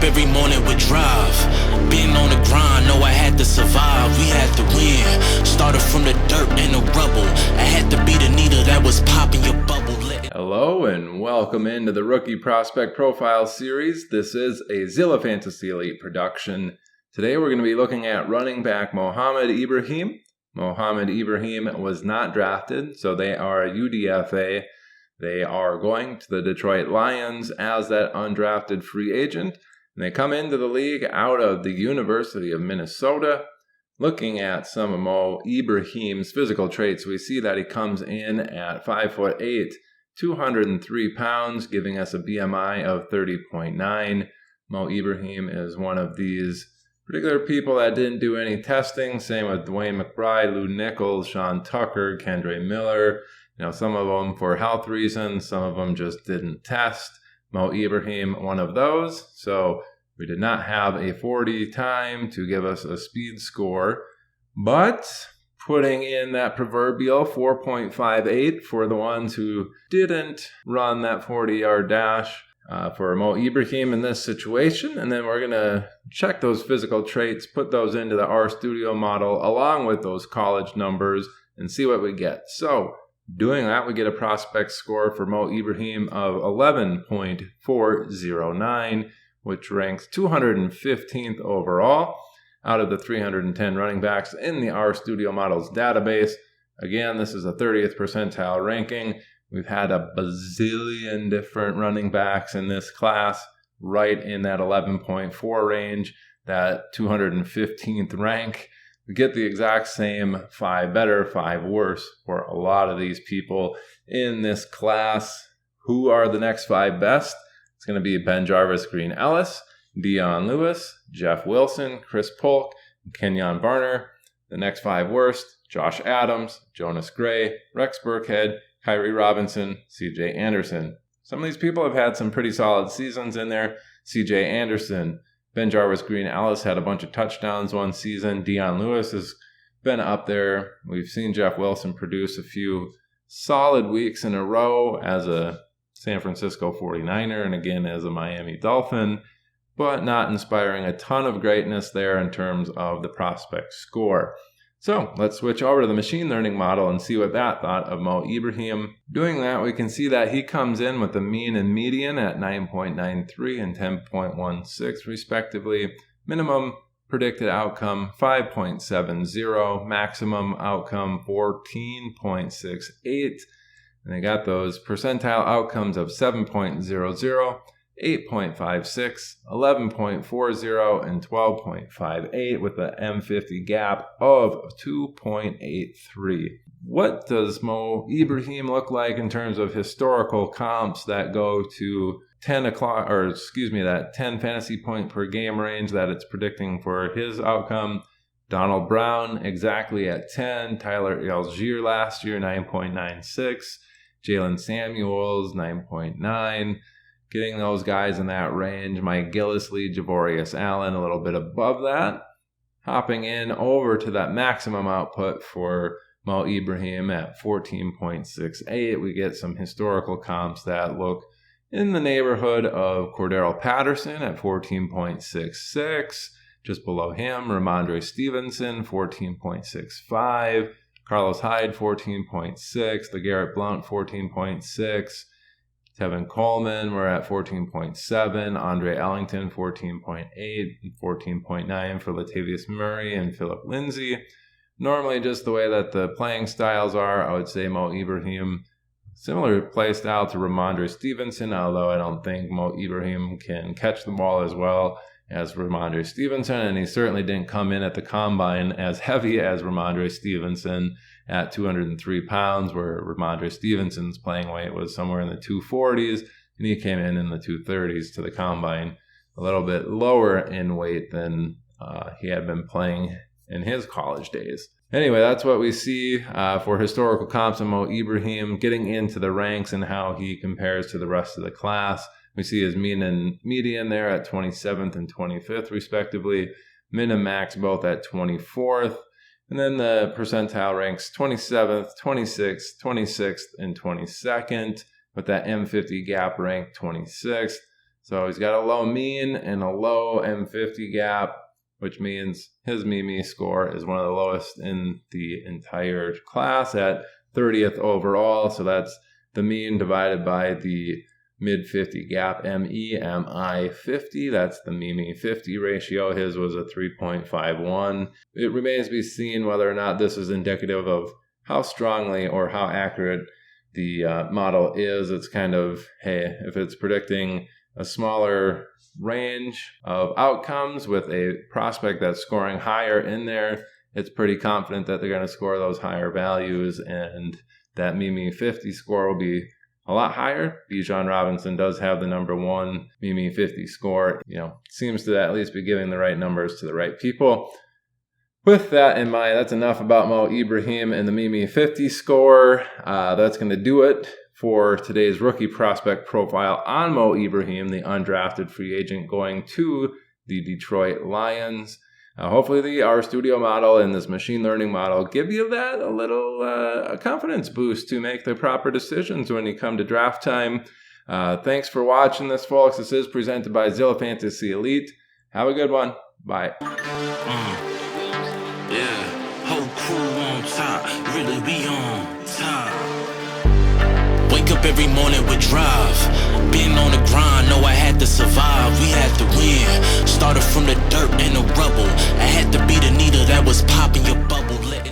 every morning with drive. Being on the grind, know I had to survive. We had to win. Started from the dirt and the rubble. I had to be the needle that was popping your bubble. Hello and welcome into the Rookie Prospect Profile Series. This is a Zilla Fantasy Elite production. Today we're going to be looking at running back Mohamed Ibrahim. Mohamed Ibrahim was not drafted, so they are a UDFA. They are going to the Detroit Lions as that undrafted free agent. And they come into the league out of the University of Minnesota. Looking at some of Mo Ibrahim's physical traits, we see that he comes in at 5'8", 203 pounds, giving us a BMI of 30.9. Mo Ibrahim is one of these particular people that didn't do any testing. Same with Dwayne McBride, Lou Nichols, Sean Tucker, Kendre Miller. Some of them for health reasons, some of them just didn't test. Mo Ibrahim, one of those. So we did not have a 40 time to give us a speed score, but putting in that proverbial 4.58 for the ones who didn't run that 40-yard dash for Mo Ibrahim in this situation. And then we're going to check those physical traits, put those into the RStudio model along with those college numbers and see what we get. So doing that, we get a prospect score for Mo Ibrahim of 11.409, which ranks 215th overall out of the 310 running backs in the RStudio Models database. Again, this is a 30th percentile ranking. We've had a bazillion different running backs in this class, right in that 11.4 range, that 215th rank. We get the exact same 5 better, 5 worse for a lot of these people in this class. Who are the next 5 best? It's going to be Ben Jarvis, Green Ellis, Dion Lewis, Jeff Wilson, Chris Polk, and Kenyon Barner. The next 5 worst: Josh Adams, Jonas Gray, Rex Burkhead, Kyrie Robinson, CJ Anderson. Some of these people have had some pretty solid seasons in there. CJ Anderson, Ben Jarvis, Green Ellis had a bunch of touchdowns one season. Dion Lewis has been up there. We've seen Jeff Wilson produce a few solid weeks in a row as a San Francisco 49er and again as a Miami Dolphin, but not inspiring a ton of greatness there in terms of the prospect score. So let's switch over to the machine learning model and see what that thought of Mo Ibrahim. Doing that, we can see that he comes in with the mean and median at 9.93 and 10.16 respectively. Minimum predicted outcome 5.70, maximum outcome 14.68. And they got those percentile outcomes of 7.00, 8.56, 11.40, and 12.58 with the M50 gap of 2.83. What does Mo Ibrahim look like in terms of historical comps that go to 10 fantasy point per game range that it's predicting for his outcome? Donald Brown exactly at 10, Tyler Algier last year 9.96, Jalen Samuels 9.9. Getting those guys in that range. Mike Gillislee, Javorius Allen, a little bit above that. Hopping in over to that maximum output for Mo Ibrahim at 14.68. We get some historical comps that look in the neighborhood of Cordero Patterson at 14.66. Just below him, Ramondre Stevenson, 14.65. Carlos Hyde, 14.6. LeGarrette Blount, 14.6. Tevin Coleman, we're at 14.7. Andre Ellington, 14.8. And 14.9 for Latavius Murray and Philip Lindsay. Normally, just the way that the playing styles are, I would say Mo Ibrahim, similar play style to Ramondre Stevenson, although I don't think Mo Ibrahim can catch the ball as well as Ramondre Stevenson, and he certainly didn't come in at the combine as heavy as Ramondre Stevenson at 203 pounds, where Ramondre Stevenson's playing weight was somewhere in the 240s, and he came in the 230s to the combine, a little bit lower in weight than he had been playing in his college days. Anyway, that's what we see for historical comps of Mo Ibrahim, getting into the ranks and how he compares to the rest of the class. We see his mean and median there at 27th and 25th, respectively. Min and max both at 24th. And then the percentile ranks 27th, 26th, 26th, and 22nd, with that M50 gap ranked 26th. So he's got a low mean and a low M50 gap, which means his Mimi score is one of the lowest in the entire class at 30th overall. So that's the mean divided by the mid 50 gap, MEMI 50. That's the Mimi 50 ratio. His was a 3.51. It remains to be seen whether or not this is indicative of how strongly or how accurate the model is. It's kind of, hey, if it's predicting a smaller range of outcomes with a prospect that's scoring higher in there, it's pretty confident that they're going to score those higher values, and that Mimi 50 score will be a lot higher. Bijan Robinson does have the number one Mimi 50 score. Seems to at least be giving the right numbers to the right people. With that in mind, that's enough about Mo Ibrahim and the Mimi 50 score. That's going to do it for today's rookie prospect profile on Mo Ibrahim, the undrafted free agent going to the Detroit Lions. Hopefully the RStudio model and this machine learning model give you that a little confidence boost to make the proper decisions when you come to draft time. Thanks for watching this, folks. This is presented by Zilla Fantasy Elite. Have a good one. Bye. Whole crew on top, really we on top. Wake up every morning with drive. Been on the grind, know I had to survive. We had to win. Started from the dirt and the rubble. I had to be the needle that was popping your bubble.